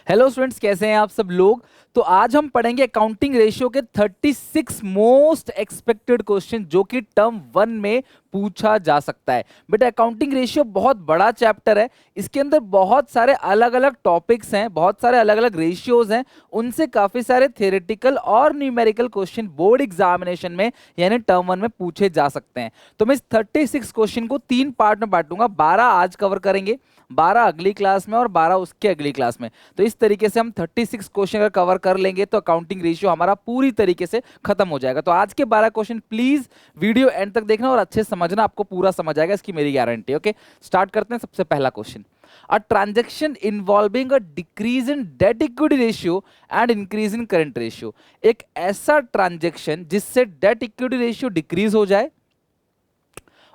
Hello students, कैसे हैं आप सब लोग। तो आज हम पढ़ेंगे अकाउंटिंग रेशियो के 36 मोस्ट एक्सपेक्टेड क्वेश्चन जो कि टर्म 1 में पूछा जा सकता है। बेटा अकाउंटिंग रेशियो बहुत बड़ा चैप्टर है। इसके अंदर बहुत सारे अलग अलग टॉपिक्स हैं, बहुत सारे अलग अलग रेशियोज हैं। उनसे काफी सारे थ्योरेटिकल और न्यूमेरिकल क्वेश्चन बोर्ड एग्जामिनेशन में यानी टर्म 1 में पूछे जा सकते हैं। तो मैं इस 36 क्वेश्चन को 3 पार्ट में बांटूंगा। 12 आज कवर करेंगे, 12 अगली क्लास में और 12 उसके अगली क्लास में। तो इस तरीके से हम 36 क्वेश्चन अगर कवर कर लेंगे तो अकाउंटिंग रेशियो हमारा पूरी तरीके से खत्म हो जाएगा। तो आज के 12 क्वेश्चन प्लीज वीडियो एंड तक देखना और अच्छे से समझना, आपको पूरा समझ आएगा, इसकी मेरी गारंटी। ओके, स्टार्ट करते हैं। सबसे पहला question, a transaction involving a decrease in debt equity ratio and increase in current ratio. एक ऐसा ट्रांजेक्शन जिससे डेट इक्विटी रेशियो डिक्रीज हो जाए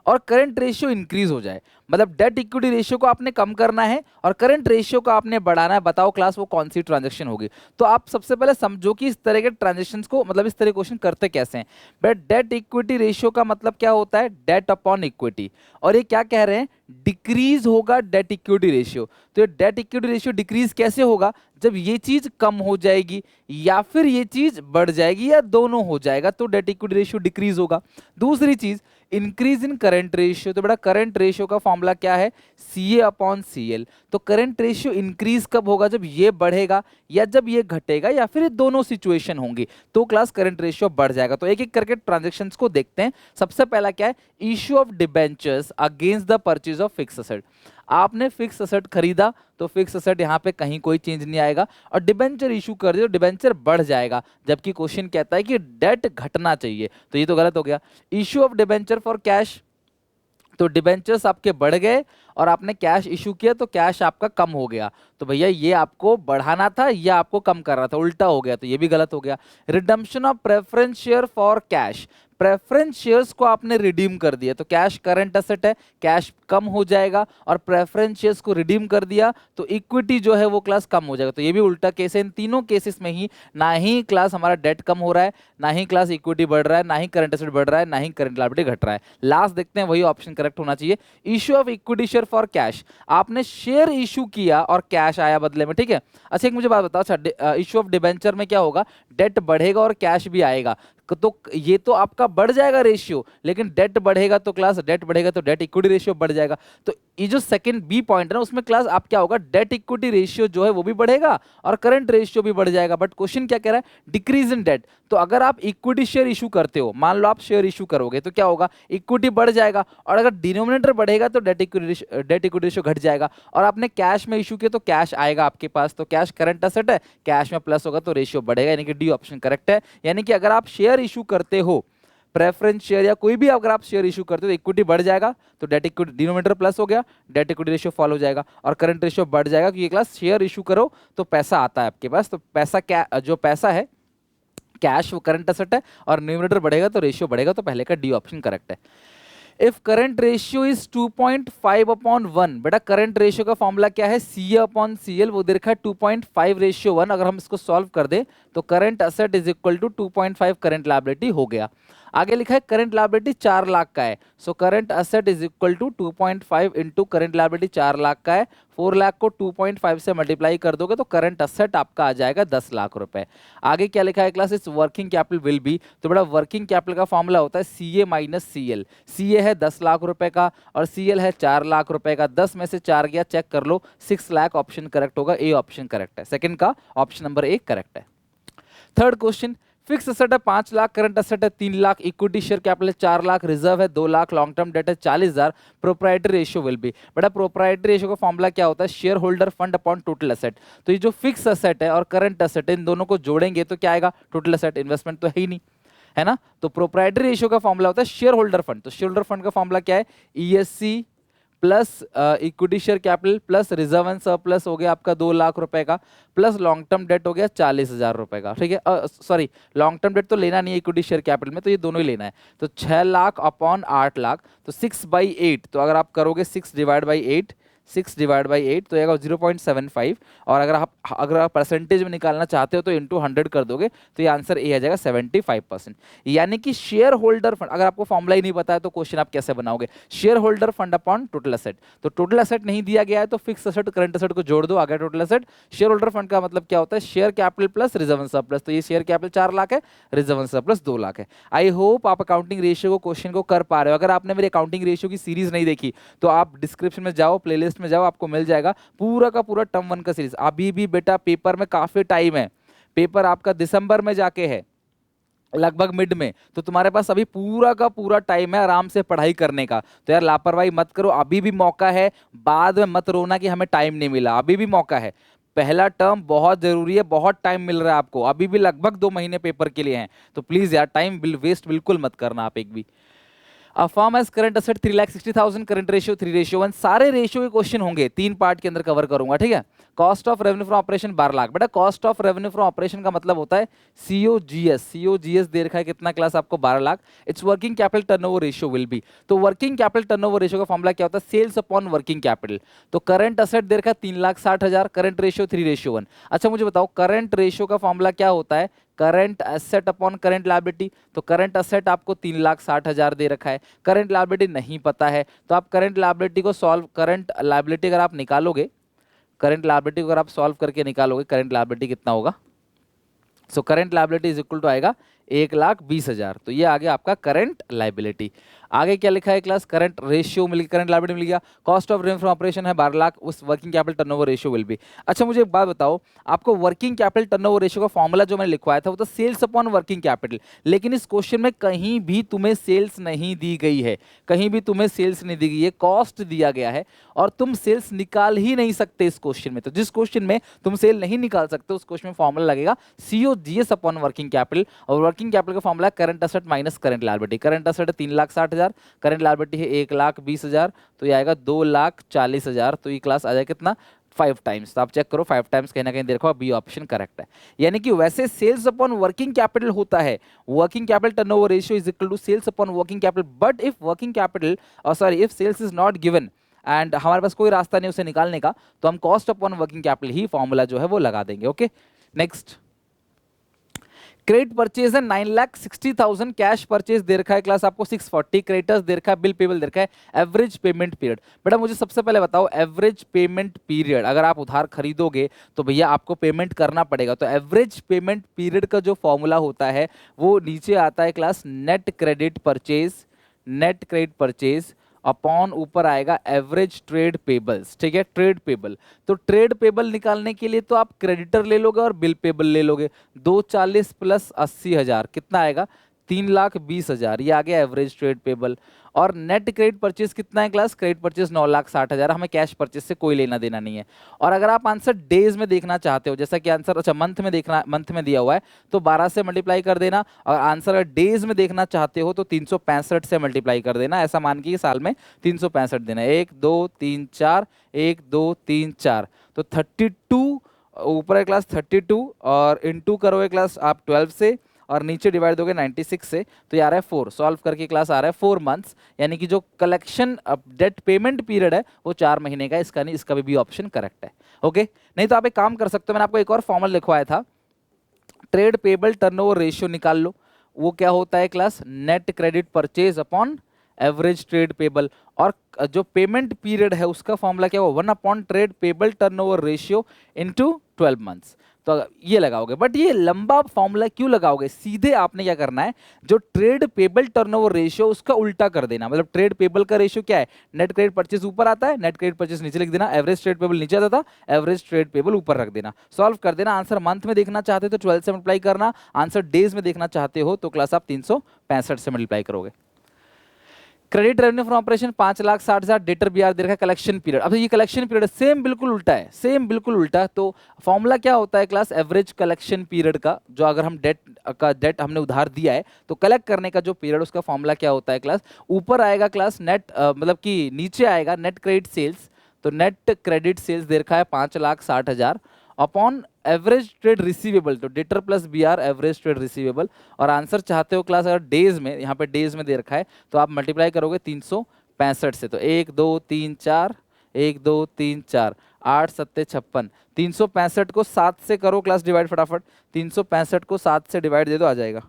और करंट रेशियो इंक्रीज हो जाए। मतलब डेट इक्विटी रेशियो को आपने कम करना है और करंट रेशियो को आपने बढ़ाना है। बताओ क्लास वो कौन सी ट्रांजैक्शन होगी। तो आप सबसे पहले समझो कि इस तरह के ट्रांजैक्शंस को, मतलब इस तरह क्वेश्चन करते कैसे हैं। बट डेट इक्विटी रेशियो का मतलब क्या होता है? Debt upon equity. और ये क्या कह रहे हैं? डिक्रीज होगा डेट इक्विटी रेशियो। तो ये डेट इक्विटी रेशियो डिक्रीज कैसे होगा? जब ये चीज कम हो जाएगी या फिर ये चीज बढ़ जाएगी या दोनों हो जाएगा तो डेट इक्विटी रेशियो डिक्रीज होगा। दूसरी चीज, इंक्रीज इन करंट रेशियो। तो बेटा करंट रेशियो का फॉर्मूला क्या है? सी ए अपॉन सी एल। तो करंट रेशियो इंक्रीज कब होगा? जब ये बढ़ेगा या जब ये घटेगा या फिर ये दोनों सिचुएशन होंगी तो क्लास करंट रेशियो बढ़ जाएगा। तो एक एक करके ट्रांजेक्शन्स को देखते हैं। सबसे पहला क्या है? Issue of debentures against the purchase of fix asset. आपने फिक्स असेट खरीदा तो फिक्स असेट यहाँ पे कहीं कोई चेंज नहीं आएगा और डिबेंचर इशू कर दिया तो डिबेंचर बढ़ जाएगा, जबकि क्वेश्चन कहता है कि डेट घटना चाहिए, तो ये तो गलत हो गया। Issue of debenture for cash, तो डिबेंचर्स आपके बढ़ गए और आपने कैश इशू किया तो कैश आपका कम हो गया। तो भैया ये आपको बढ़ाना था या आपको कम कर रहा था, उल्टा हो गया, तो ये भी गलत हो गया। Redemption of preference share for cash, preference shares को आपने रिडीम कर दिया तो कैश करंट असेट है, कैश कम हो जाएगा और प्रेफरेंस शेयर्स को रिडीम कर दिया तो इक्विटी जो है वो क्लास कम हो जाएगा। तो ये भी उल्टा केस है। इन तीनों केसेस में ही ना ही क्लास हमारा डेट कम हो रहा है, ना ही क्लास इक्विटी बढ़ रहा है, ना ही करंट असेट बढ़ रहा है, ना ही करंट लायबिलिटी घट रहा है। लास्ट देखते हैं, वही ऑप्शन करेक्ट होना चाहिए। Issue of equity share for cash, आपने शेयर इशू किया और कैश आया बदले में, ठीक है। अच्छा एक मुझे बात बताओ, अच्छा इशू ऑफ डिबेंचर में क्या होगा? डेट बढ़ेगा और कैश भी आएगा, तो ये तो आपका बढ़ जाएगा रेशियो, लेकिन डेट बढ़ेगा तो क्लास डेट बढ़ेगा तो डेट इक्विटी रेशियो बढ़ जाएगा। तो ये जो सेकंड बी पॉइंट है ना, उसमें क्लास आप क्या होगा? डेट इक्विटी रेशियो जो है वो भी बढ़ेगा और करंट रेशियो भी बढ़ जाएगा। बट क्वेश्चन क्या कह रहा है? Decrease in debt. तो अगर आप इक्विटी शेयर इशू करते हो, मान लो आप शेयर इशू करोगे तो क्या होगा? इक्विटी बढ़ जाएगा और अगर डिनोमिनेटर बढ़ेगा तो डेट इक्विटी रेशियो घट जाएगा। और आपने कैश में इशू किया तो कैश आएगा आपके पास, तो कैश करंट असेट है, कैश में प्लस होगा तो रेशियो बढ़ेगा, यानी कि डी ऑप्शन करेक्ट है। यानी कि अगर आप शेयर इशू करते हो, प्रेफरेंस शेयर या कोई भी अगर आप शेयर इशू करते हो तो इक्विटी बढ़ जाएगा तो डेट इक्विटी डिनोमिनेटर प्लस हो गया, डेट इक्विटी रेशियो फॉल हो जाएगा और करंट रेशियो बढ़ जाएगा क्योंकि क्लास शेयर इशू करो तो पैसा आता है आपके पास। तो पैसा क्या, जो पैसा है कैश वो करंट असेट है और न्यूमरेटर बढ़ेगा तो रेशियो बढ़ेगा, तो पहले का डी ऑप्शन करेक्ट है। इफ करंट रेशियो इज 2.5/1, बेटा करंट रेशियो का फॉर्मूला क्या है? सी अपॉन सी एल, वो दे रखा है 2.5:1। अगर हम इसको सॉल्व कर दें तो current asset is equal to 2.5 current liability हो गया। आगे लिखा है करंट लायबिलिटी 4 लाख का है, so current asset is equal to 2.5 into current liability 4 lakh का है। 4 लाख को 2.5 से मल्टीप्लाई कर दोगे तो करंट असेट आपका आ जाएगा 10 लाख रुपए। आगे क्या लिखा है क्लास? इस वर्किंग कैपिटल विल बी, तो बड़ा वर्किंग कैपिटल का फॉर्मूला होता है सी ए माइनस सी एल। सी ए है 10 लाख रुपए का और सी एल है 4 लाख रुपए का। 10 में से 4 गया, चेक कर लो, 6 लाख ऑप्शन करेक्ट होगा, ए ऑप्शन करेक्ट है। सेकंड का ऑप्शन नंबर 1 करेक्ट है। थर्ड क्वेश्चन, फिक्स असेट है 5 लाख, करंट असेट है 3 लाख, इक्विटी शेयर कैपिटल है 4 लाख, रिजर्व है 2 लाख, लॉन्ग टर्म डेट है 40,000, प्रोप्राइटरी रेशियो विल बी। बेटा प्रोप्राइटरी रेशियो का फॉर्मूला क्या होता है? Share holder fund upon total asset. तो ये जो फिक्स असेट है और करंट असेट है, इन दोनों को जोड़ेंगे तो क्या आएगा? Total asset. इन्वेस्टमेंट तो है ही नहीं, है ना। तो प्रोप्राइटरी रेशियो का फॉर्मूला होता है शेयर होल्डर फंड। तो शेयर होल्डर फंड का फॉर्मूला क्या है? ESC plus equity share capital plus reserve and surplus हो गया आपका 2 लाख रुपए का, प्लस लॉन्ग टर्म डेट हो गया 40,000 रुपए का, ठीक है। सॉरी, लॉन्ग टर्म डेट तो लेना नहीं है इक्विटी शेयर कैपिटल में, तो ये दोनों ही लेना है। तो 6 लाख अपॉन 8 लाख, तो 6/8। तो अगर आप करोगे 6 डिवाइड बाई 8, 6 डिवाइड बाई 8 तो आएगा 0.75, और अगर आप परसेंटेज में निकालना चाहते हो तो इंटू 100 कर दोगे तो ये आंसर ए आ जाएगा 75%। यानी कि शेयर होल्डर फंड, अगर आपको फॉर्मूला ही नहीं पता है तो क्वेश्चन आप कैसे बनाओगे? Share holder fund upon total asset, तो टोटल असेट नहीं दिया गया है तो फिक्स असेट करंट असेट को जोड़ दो, आ गया total asset. Share holder fund का मतलब क्या होता है? Share capital plus reserve and surplus, तो ये शेयर कैपिटल 4 लाख है, रिजर्व एंड सरप्लस 2 लाख है। आई होप आप अकाउंटिंग रेशियो को क्वेश्चन को कर पा रहे हो। अगर आपने मेरे अकाउंटिंग रेशियो की सीरीज नहीं देखी तो आप डिस्क्रिप्शन में जाओ, प्लेलिस्ट में जाओ, आपको मिल जाएगा पूरा का पूरा टर्म 1 का सीरीज। अभी भी बेटा पेपर में काफी टाइम है, पेपर आपका दिसंबर में जाके है, लगभग मिड में, तो तुम्हारे पास अभी पूरा का पूरा टाइम है आराम से पढ़ाई करने का। तो यार लापरवाही मत करो, अभी भी मौका है, बाद में मत रोना कि हमें टाइम नहीं मिला, अभी भी मौका है। पहला टर्म बहुत जरूरी है, बहुत टाइम मिल रहा है आपको, अभी भी लगभग 2 महीने पेपर के लिए हैं, तो प्लीज यार टाइम वेस्ट बिल्कुल मत करना आप एक भी। A firm has current asset 3,60,000, current ratio 3:1, सारे रेशियो के क्वेश्चन होंगे, 3 पार्ट के अंदर कवर करूंगा, ठीक है। Cost of revenue from operation 12 lakh, बेटा cost of revenue from operation का मतलब होता है सीओजीएस, सीओजीएस दे रखा है कितना क्लास आपको 12 lakh. It's working capital turnover ratio will be, तो वर्किंग कैपिटल टर्नओवर रेशियो का फॉर्मूला क्या होता है? Sales upon working capital. तो करंट असेट दे रखा है 3,60,000, करंट रेशियो 3:1। अच्छा मुझे बताओ करंट रेशियो का फॉर्मूला क्या होता है? Current asset upon current liability. तो करंट एसेट आपको 3,60,000 दे रखा है, करंट लायबिलिटी नहीं पता है, तो आप करंट लायबिलिटी को सॉल्व, करंट लायबिलिटी अगर आप निकालोगे, करंट लायबिलिटी को अगर आप सॉल्व करके निकालोगे, करंट लायबिलिटी कितना होगा? So current liability is equal to आएगा 1,20,000, तो ये आ गया आपका करंट लायबिलिटी। आगे क्या लिखा है क्लास? करंट रेशियो मिल, करंट लायबिलिटी मिल गया। Cost of revenue from operation है 12 लाख, उस working capital turnover ratio will B. अच्छा मुझे एक बात बताओ, आपको वर्किंग कैपिटल टर्नओवर रेशियो का फॉर्मूला जो मैंने लिखवाया था वो तो सेल्स अपॉन वर्किंग कैपिटल, लेकिन इस क्वेश्चन में कहीं भी तुम्हें सेल्स नहीं दी गई है, कहीं भी तुम्हें सेल्स नहीं दी गई है, कॉस्ट दिया गया है, और तुम सेल्स निकाल ही नहीं सकते इस क्वेश्चन में। तो जिस क्वेश्चन में तुम सेल नहीं निकाल सकते उस क्वेश्चन में फॉर्मूला लगेगा सीओजीएस अपॉन वर्किंग कैपिटल, और वर्किंग कैपिटल का formula current asset minus current liability. Current asset है 3,60,000, करंट लायबिलिटी है 1,20,000, तो ये आएगा 2,40,000, तो ये क्लास आ जाएगा कितना? 5 टाइम्स। तो आप चेक करो 5 टाइम्स कहीं ना कहीं देखो, बी ऑप्शन करेक्ट है। यानी कि वैसे सेल्स अपॉन वर्किंग कैपिटल होता है, working capital turnover ratio is equal to sales upon working capital, but if working capital sorry if sales is not given and हमारे पास कोई रास्ता नहीं उसे निकालने का, तो हम कॉस्ट अपॉन वर्किंग कैपिटल ही फॉर्मूला जो है वो लगा देंगे। ओके नेक्स्ट, क्रेडिट परचेज है 9,60,000, कैश परचेज दे रखा है क्लास आपको 640, क्रेडिटर्स दे रखा है, बिल पेबल दे रखा है, एवरेज पेमेंट पीरियड। बेटा मुझे सबसे पहले बताओ एवरेज पेमेंट पीरियड, अगर आप उधार खरीदोगे तो भैया आपको पेमेंट करना पड़ेगा, तो एवरेज पेमेंट पीरियड का जो फॉर्मूला होता है वो नीचे आता है class net credit purchase, net credit purchase upon ऊपर आएगा एवरेज ट्रेड पेबल्स, ठीक है, ट्रेड पेबल। तो ट्रेड पेबल निकालने के लिए तो आप क्रेडिटर ले लोगे और बिल पेबल ले लोगे, 240 प्लस 80,000 कितना आएगा? 3,20,000, ये आ गया एवरेज ट्रेड पेबल। और नेट क्रेडिट परचेज कितना है क्लास? क्रेडिट परचेज 9,60,000, हमें कैश परचेज से कोई लेना देना नहीं है। और अगर आप आंसर डेज में देखना चाहते हो, जैसा कि आंसर अच्छा मंथ में देखना, मंथ में दिया हुआ है तो 12 से मल्टीप्लाई कर देना, और आंसर अगर डेज में देखना चाहते हो तो 365 से मल्टीप्लाई कर देना, ऐसा मान के साल में 365 देना, 1 2 3 4, 1 2 3 4, तो 32 ऊपर है क्लास 32, और इंटू करोगे क्लास आप 12 से, और नीचे डिवाइड दोगे 96 से, तो ये आ रहा है 4, सॉल्व करके क्लास आ रहा है 4 मंथ्स, यानी कि जो कलेक्शन डेट पेमेंट पीरियड है वो 4 महीने का, इसका नहीं, इसका भी ऑप्शन करेक्ट है। ओके नहीं तो आप एक काम कर सकते हो, मैंने आपको एक और फॉर्मूला लिखवाया था, ट्रेड पेबल टर्नओवर रेशियो निकाल लो, वो क्या होता है class? Net credit purchase upon average trade payable, और जो पेमेंट पीरियड है उसका फॉर्मूला क्या हुआ? 1 upon trade payable turnover ratio into 12 months. तो ये लगाओगे, बट ये लंबा फॉर्मूला क्यों लगाओगे? सीधे आपने क्या करना है, जो ट्रेड पेबल टर्नओवर रेशियो उसका उल्टा कर देना, मतलब ट्रेड पेबल का रेशियो क्या है? नेट क्रेडिट परचेज ऊपर आता है, नेट क्रेडिट परचेज नीचे लिख देना, एवरेज ट्रेड पेबल नीचे आता था, एवरेज ट्रेड पेबल ऊपर रख देना, सॉल्व कर देना। आंसर मंथ में देखना चाहते हो तो 12 से मल्टीप्लाई करना, आंसर डेज में देखना चाहते हो तो क्लास आप 365 से मल्टीप्लाई करोगे। Credit revenue from operation 5,60,000, debtor B R दे रखा है, कलेक्शन पीरियड, अब ये कलेक्शन पीरियड सेम बिल्कुल उल्टा है, सेम बिल्कुल उल्टा। तो फॉर्मूला क्या होता है क्लास? एवरेज कलेक्शन पीरियड का, जो अगर हम डेट हमने उधार दिया है तो कलेक्ट करने का जो पीरियड, उसका फॉर्मूला क्या होता है क्लास? ऊपर आएगा क्लास नेट मतलब कि नीचे आएगा नेट क्रेडिट सेल्स, तो नेट क्रेडिट सेल्स दे रखा है 5,60,000 अपॉन एवरेज ट्रेड रिसीवेबल, तो debtor plus B R average trade receivable, और आंसर चाहते हो क्लास अगर डेज में, यहाँ पे डेज में दे रखा है तो आप मल्टीप्लाई करोगे 365 से, तो 1 2 3 4, 1 2 3 4, 8 7 56, 365 को 7 से करो क्लास डिवाइड फटाफट, 365 को 7 से डिवाइड दे दो, आ जाएगा।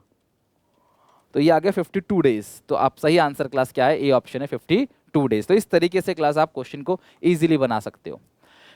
तो ये आ गया 52 डेज। तो आप सही आंसर क्लास क्या है, ए ऑप्शन है 52 डेज। तो इस तरीके से क्लास आप क्वेश्चन को इजीली बना सकते हो।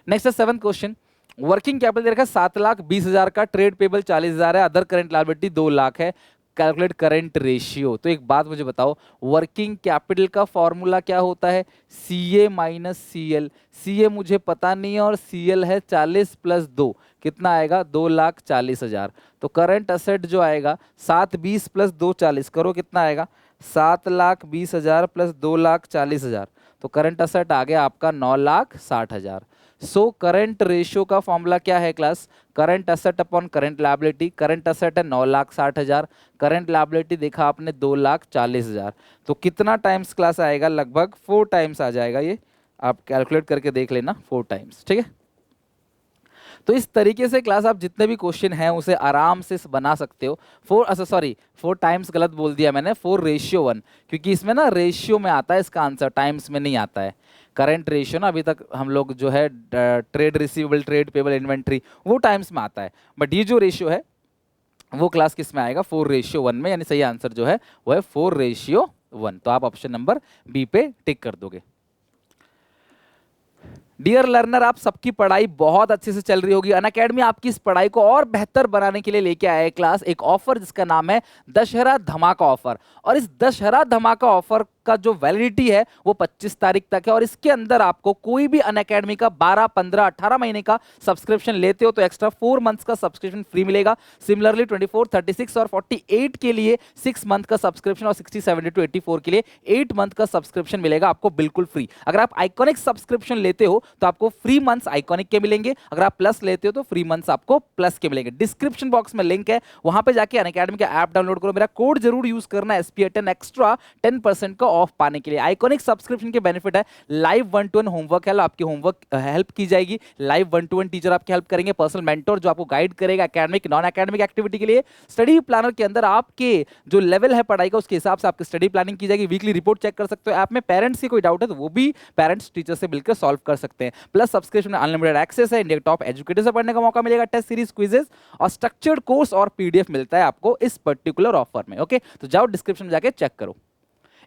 नेक्स्ट है 7th क्वेश्चन। वर्किंग कैपिटल देखा 7,20,000 का, ट्रेड पेबल 40,000 है, अदर करंट लायबिलिटी 2 लाख है, कैलकुलेट करंट रेशियो। तो एक बात मुझे बताओ, वर्किंग कैपिटल का फॉर्मूला क्या होता है, CA माइनस CL। CA मुझे पता नहीं है और CL है 40 प्लस 2, कितना आएगा 2,40,000। तो करंट असेट जो आएगा 720 प्लस 240 करो, कितना आएगा 7,20,000 प्लस 2,40,000। तो करंट असेट आ गया आपका 9,60,000। सो करंट रेशियो का फॉर्मूला क्या है class, current asset upon current liability. Current asset है 9,60,000, करंट लायबिलिटी देखा आपने 2,40,000। तो कितना टाइम्स क्लास आएगा, लगभग 4 टाइम्स आ जाएगा। ये आप कैलकुलेट करके देख लेना, 4 टाइम्स, ठीक है। तो इस तरीके से क्लास आप जितने भी क्वेश्चन हैं उसे आराम से बना सकते हो। 4 टाइम्स गलत बोल दिया मैंने, 4:1, क्योंकि इसमें ना रेशियो में आता है इसका आंसर, टाइम्स में नहीं आता है। करंट रेशियो ना अभी तक हम लोग जो है trade receivable, trade payable, inventory, वो टाइम्स में आता है, बट ये जो रेशियो है वो क्लास किस में आएगा, 4:1 में, यानी सही आंसर जो है वो है 4:1। तो आप ऑप्शन नंबर बी पे टिक कर दोगे। डियर लर्नर, आप सबकी पढ़ाई बहुत अच्छे से चल रही होगी। अनअकैडमी आपकी इस पढ़ाई को और बेहतर बनाने के लिए लेके आया है क्लास एक ऑफर जिसका नाम है दशहरा धमाका ऑफर। और इस दशहरा धमाका ऑफर का जो वैलिडिटी है वो 25 तारीख तक है, और इसके अंदर आपको कोई भी अनअकैडमी का 12, 15, 18 महीने का सब्सक्रिप्शन लेते हो तो एक्स्ट्रा 4 मंथ्स का सब्सक्रिप्शन फ्री मिलेगा। सिमिलरली 24, 36 और 48 के लिए 6 मंथ का सब्सक्रिप्शन, और 60, 72, 84 के लिए 8 मंथ का सब्सक्रिप्शन मिलेगा आपको बिल्कुल फ्री। अगर आप आइकॉनिक सब्सक्रिप्शन लेते हो तो आपको फ्री मंथ्स आइकॉनिक के मिलेंगे, अगर आप प्लस लेते हो तो फ्री मंथ्स आपको प्लस के मिलेंगे। डिस्क्रिप्शन बॉक्स में लिंक है, वहां पे जाके अनअकैडमी का ऐप डाउनलोड करो, मेरा कोड जरूर यूज करना SPA10 एक्स्ट्रा 10% का ऑफ पाने के लिए। आइकॉनिक सब्सक्रिप्शन के बेनिफिट है लाइव 1-to-1 होमवर्क है, आपकी होमवर्क हेल्प की जाएगी, लाइव 1-to-1 टीचर आपकी हेल्प करेंगे, पर्सनल मेंटर जो आपको गाइड करेगा एकेडमिक नॉन एकेडमिक एक्टिविटी के लिए। स्टडी प्लानर के अंदर आपके जो लेवल है पढ़ाई का उसके हिसाब से आपकी स्टडी प्लानिंग की जाएगी। वीकली रिपोर्ट चेक कर सकते हो ऐप में। पेरेंट्स की कोई डाउट है तो वो भी पेरेंट्स टीचर से मिलकर सॉल्व कर सकते हैं। प्लस सब्सक्रिप्शन में अनलिमिटेड एक्सेस है, इंडिया के टॉप एजुकेटर से पढ़ने का मौका मिलेगा, टेस्ट सीरीज, क्विजेस और स्ट्रक्चर्ड कोर्स और PDF मिलता है आपको इस पर्टिकुलर ऑफर में। ओके, तो जाओ डिस्क्रिप्शन में जाके चेक करो।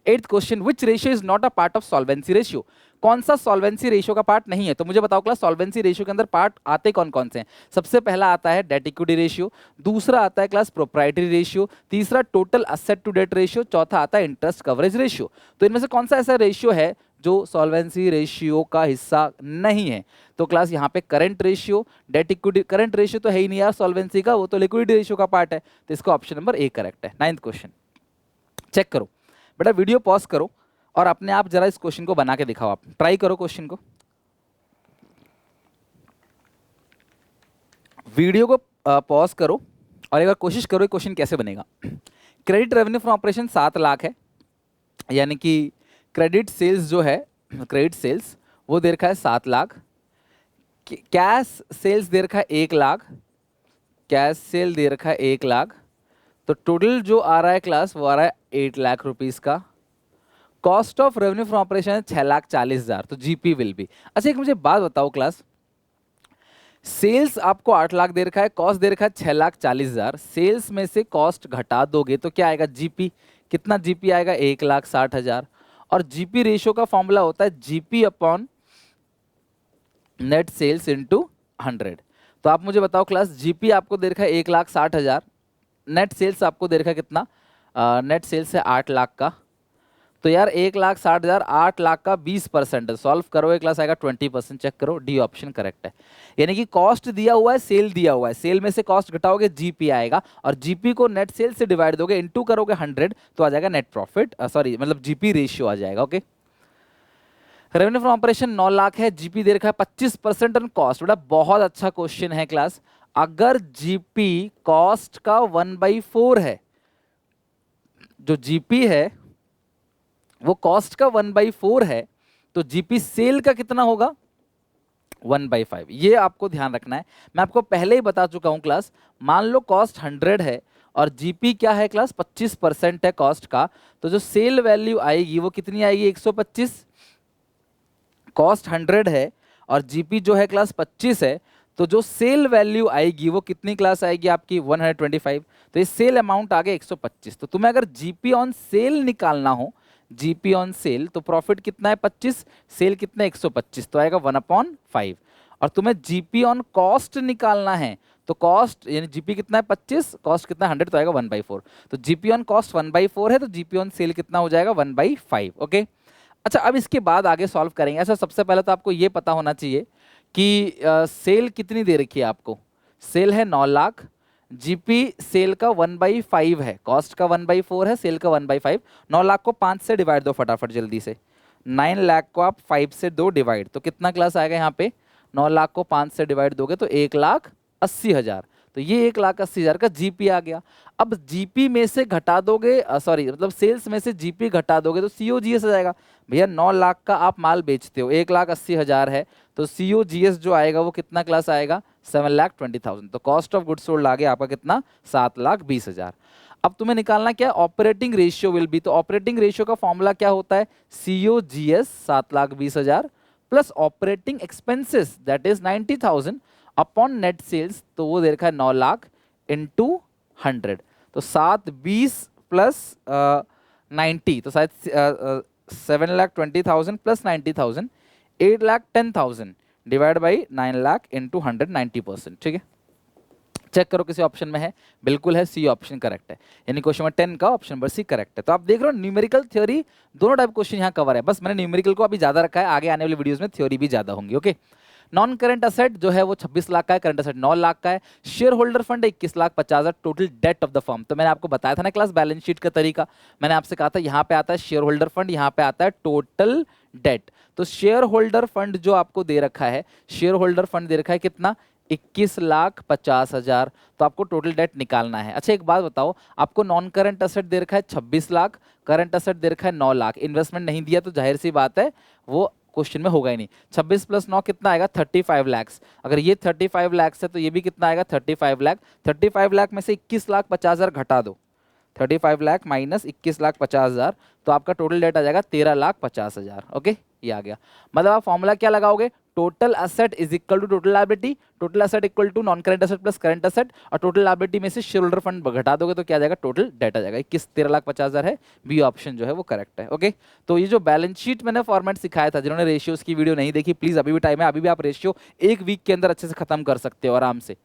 8th question, which ratio is not a part of solvency ratio. कौन सा सॉल्वेंसी रेशियो का पार्ट नहीं है, तो मुझे बताओ क्लास सॉल्वेंसी रेशियो के अंदर पार्ट आते कौन कौन से हैं। सबसे पहला आता है डेट इक्विटी रेशियो, दूसरा आता है क्लास प्रोप्राइटरी रेशियो, तीसरा total asset to debt ratio, चौथा आता है इंटरेस्ट कवरेज रेशियो। तो इनमें से कौन सा ऐसा रेशियो है जो सॉल्वेंसी रेशियो का हिस्सा नहीं है। तो क्लास यहाँ पे current ratio, debt equity, current ratio तो है ही नहीं यार सॉल्वेंसी का, वो तो लिक्विडिटी रेशियो का पार्ट है। तो इसका ऑप्शन नंबर ए करेक्ट है। 9th क्वेश्चन चेक करो बेटा, वीडियो पॉज करो और अपने आप जरा इस क्वेश्चन को बना के दिखाओ। आप ट्राई करो क्वेश्चन को, वीडियो को पॉज करो और एक बार कोशिश करो क्वेश्चन कैसे बनेगा। Credit revenue from operation 7 lakh है, यानी कि क्रेडिट सेल्स जो है, क्रेडिट सेल्स वो दे रखा है 7 लाख, कैश सेल्स दे रखा है 1 लाख, कैश सेल दे रखा है 1 लाख, तो टोटल जो आ रहा है क्लास वो आ रहा है 8 लाख रुपीस का। Cost of revenue from operation है 6,40,000, तो GP विल बी। अच्छा एक मुझे बात बताओ क्लास, सेल्स आपको 8 लाख दे रखा है, कॉस्ट दे रखा है 6,40,000, सेल्स में से कॉस्ट घटा दोगे तो क्या आएगा GP, कितना GP आएगा 1,60,000। और GP रेशियो का फॉर्मूला होता है GP upon net sales into 100। तो आप मुझे बताओ क्लास, GP आपको दे रखा है 1,60,000, नेट सेल्स आपको दे रखा है कितना, नेट सेल्स है 8 लाख का, तो यार 1,60,000 8 लाख का 20% है, सॉल्व करोगे क्लास आएगा 20%। चेक करो, डी ऑप्शन करेक्ट है। यानी कि कॉस्ट दिया हुआ है, सेल दिया हुआ है, सेल में से कॉस्ट घटाओगे GP आएगा, और GP को नेट सेल से डिवाइड दोगे, इंटू करोगे 100 तो आ जाएगा नेट प्रॉफिट, सॉरी मतलब GP रेशियो आ जाएगा। Okay, revenue from operation 9 lakh है, GP दे रखा है 25% ऑन कॉस्ट। बेटा बहुत अच्छा क्वेश्चन है क्लास, अगर GP कॉस्ट का 1/4 है, जो GP है वो कॉस्ट का 1/4 है, तो GP सेल का कितना होगा 1/5। ये आपको ध्यान रखना है, मैं आपको पहले ही बता चुका हूं क्लास। मान लो कॉस्ट 100 है और GP क्या है क्लास 25% है कॉस्ट का, तो जो सेल वैल्यू आएगी वो कितनी आएगी 125 कॉस्ट 100 है और जीपी जो है क्लास 25 है, तो जो सेल वैल्यू आएगी वो कितनी क्लास आएगी आपकी 125। तो ये सेल अमाउंट आ गया 125। तो तुम्हें अगर जीपी ऑन सेल निकालना हो, जीपी ऑन सेल, तो प्रॉफिट कितना है 25, सेल कितना है 125, तो आएगा 1/5। और तुम्हें जीपी ऑन कॉस्ट निकालना है, तो कॉस्ट यानी जीपी कितना है 25, कॉस्ट कितना है 100, तो आएगा 1/4। तो जीपी ऑन कॉस्ट 1/4 है, तो जीपी ऑन सेल कितना हो जाएगा 1/5। ओके, अच्छा अब इसके बाद आगे सॉल्व करेंगे। अच्छा सबसे पहले तो आपको ये पता होना चाहिए कि सेल कितनी दे रखी है आपको, सेल है 9 लाख, जीपी सेल का 1/5 है, कॉस्ट का 1/4 है, सेल का 1/5। 9 लाख को 5 से डिवाइड दो फटाफट जल्दी से, 9 लाख को आप 5 से दो डिवाइड, तो कितना क्लास आएगा यहाँ पे, 9 लाख को 5 से डिवाइड दोगे तो 1,80,000। तो ये 1,80,000 का जीपी आ गया। अब जीपी में से घटा दोगे, सॉरी मतलब सेल्स में से जीपी घटा दोगे तो सीओजीएस आ जाएगा। भैया 9 लाख का आप माल बेचते हो, 1,80,000 है, तो सीओजीएस जो आएगा वो कितना क्लास आएगा 7,20,000। तो कॉस्ट ऑफ गुड्स सोल्ड आ गया आपका कितना 7,20,000। अब तुम्हें निकालना क्या है, ऑपरेटिंग रेशियो विल बी। तो ऑपरेटिंग रेशियो का फॉर्मूला क्या होता है, COGS 7,20,000 plus operating expenses that is 90,000 upon net sales, तो वो दे रखा है 9 लाख इंटू 100। तो 720 प्लस 90, तो शायद 7,20,000 plus 90,000, 8,10,000 divide by 9 lakh into 100, 90%। ठीक है, चेक करो किसी ऑप्शन में है, बिल्कुल है, सी ऑप्शन करेक्ट है, यानी क्वेश्चन नंबर 10 का ऑप्शन नंबर सी करेक्ट है। तो आप देख रहे हो न्यूमेरिकल थ्योरी दोनों टाइप क्वेश्चन यहाँ कवर है, बस मैंने न्यूमेरिकल को अभी ज्यादा रखा है, आगे आने वाली वीडियोस में थ्योरी भी ज्यादा होंगी। ओके, नॉन करंट असेट जो है वो 26 लाख का है, करंट असेट 9 लाख का है, share holder fund 21,50,000, total date of the firm. तो मैंने आपको बताया था ना क्लास बैलेंस शीट का तरीका, मैंने आपसे कहा था यहाँ पे आता है शेयर होल्डर फंड, यहाँ पे आता है टोटल डेट। तो शेयर होल्डर फंड जो आपको दे रखा है, शेयर होल्डर फंड दे रखा है कितना 21,50,000, तो आपको टोटल डेट निकालना है। अच्छा एक बात बताओ, आपको नॉन करंट असेट दे रखा है 26 लाख, करंट असेट दे रखा है 9 लाख, इन्वेस्टमेंट नहीं दिया तो जाहिर सी बात है वो क्वेश्चन में होगा ही नहीं। 26 प्लस 9 कितना आएगा 35 लाख, अगर ये 35 लाख है तो ये भी कितना आएगा 35 लाख। 35 लाख में से 21,50,000 घटा दो, 35 लाख माइनस 21,50,000, तो आपका टोटल डेट आ जाएगा 13,50,000। ओके, ये आ गया। मतलब आप फॉर्मूला क्या लगाओगे, total asset is equal to total liability, total asset equal to non current asset plus current asset, और टोटल लायबिलिटी में से शेयर होल्डर फंड घटा दोगे तो क्या आ जाएगा टोटल डेट आ जाएगा 13,50,000 है, बी ऑप्शन जो है वो करेक्ट है। ओके, तो ये जो बैलेंस शीट मैंने फॉर्मेट सिखाया था, जिन्होंने रेशियोज की वीडियो नहीं देखी प्लीज अभी भी टाइम है, अभी भी आप रेशियो एक वीक के अंदर अच्छे से खत्म कर सकते हो आराम से।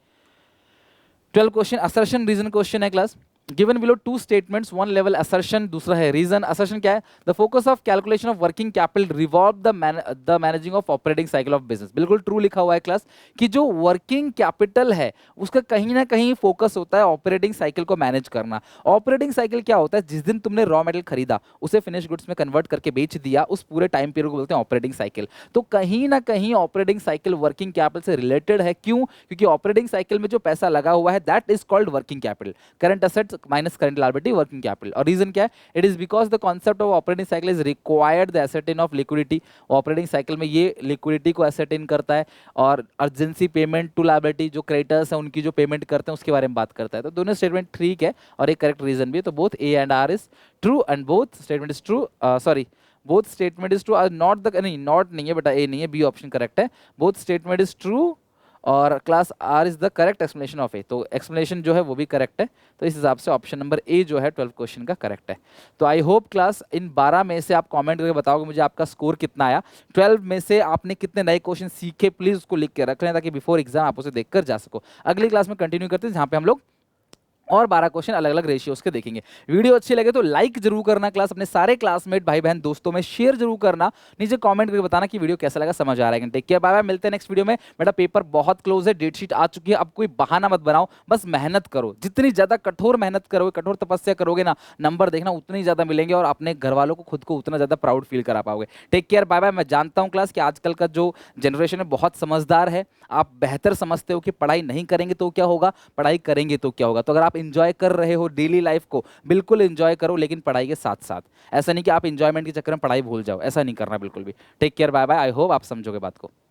12 क्वेश्चन असर्शन रीजन क्वेश्चन है class. Given below two statements, one level assertion, दूसरा है रीजन। असर्शन क्या है, the focus of calculation of working capital revolve the managing of operating cycle of business. बिल्कुल ट्रू लिखा हुआ है क्लास कि जो वर्किंग कैपिटल है उसका कहीं ना कहीं फोकस होता है ऑपरेटिंग साइकिल को मैनेज करना। ऑपरेटिंग साइकिल क्या होता है, जिस दिन तुमने रॉ मेटेरियल खरीदा उसे फिनिश गुड्स में कन्वर्ट करके बेच दिया, उस पूरे टाइम पीरियड को बोलते हैं ऑपरेटिंग साइकिल। तो कहीं ना कहीं ऑपरेटिंग साइकिल वर्किंग कैपिटल से रिलेटेड है। क्यों, क्योंकि ऑपरेटिंग साइकिल में जो पैसा लगा हुआ है that is called working capital, current assets minus current liability working capital. और रीजन क्या है, it is because the concept of operating cycle is required the ascertain of liquidity. Operating cycle में ये लिक्विडिटी को एसेटिन करता है, और urgency payment to liability, जो क्रेडिटर्स हैं उनकी जो पेमेंट करते हैं उसके बारे में बात करता है। तो दोनों स्टेटमेंट ठीक है और एक करेक्ट रीजन भी है। तो both A and R is true and both statement is true, sorry both statement is true, not the, नहीं नॉट नहीं है बेटा, ए नहीं है, बी ऑप्शन करेक्ट है। बोथ स्टेटमेंट इज ट्रू और class R is the correct explanation of A, तो explanation जो है वो भी करेक्ट है। तो इस हिसाब से ऑप्शन नंबर ए जो है 12 क्वेश्चन का करेक्ट है। तो आई होप क्लास इन 12 में से आप कमेंट करके बताओगे मुझे आपका स्कोर कितना आया, 12 में से आपने कितने नए क्वेश्चन सीखे, प्लीज उसको लिख के रख लें ताकि बिफोर एग्जाम आप उसे देखकर जा सको। अगली क्लास में कंटिन्यू करते हैं जहाँ पे हम लोग और 12 क्वेश्चन अलग अलग रेशियोज के देखेंगे। वीडियो अच्छी लगे तो लाइक जरूर करना, क्लास अपने सारे क्लासमेट भाई बहन दोस्तों में शेयर जरूर करना, नीचे कमेंट करके बताना कि वीडियो कैसा लगा, समझ आ रहा है। टेक केयर, बाय बाय, मिलते हैं नेक्स्ट वीडियो में। बेटा पेपर बहुत क्लोज है, डेट शीट आ चुकी है, अब कोई बहाना मत बनाओ, बस मेहनत करो। जितनी ज्यादा कठोर मेहनत करोगे, कठोर तपस्या करोगे ना, नंबर देखना उतनी ज्यादा मिलेंगे और अपने घर वालों को खुद को उतना ज्यादा प्राउड फील करा पाओगे। Take care, bye bye. मैं जानता हूँ क्लास कि आजकल का जो जनरेशन है बहुत समझदार है, आप बेहतर समझते हो कि पढ़ाई नहीं करेंगे तो क्या होगा, पढ़ाई करेंगे तो क्या होगा। तो अगर आप इंजॉय कर रहे हो डेली लाइफ को, बिल्कुल एंजॉय करो, लेकिन पढ़ाई के साथ साथ। ऐसा नहीं कि आप एंजॉयमेंट के चक्कर में पढ़ाई भूल जाओ, ऐसा नहीं करना बिल्कुल भी। Take care, bye bye. I hope आप समझोगे बात को।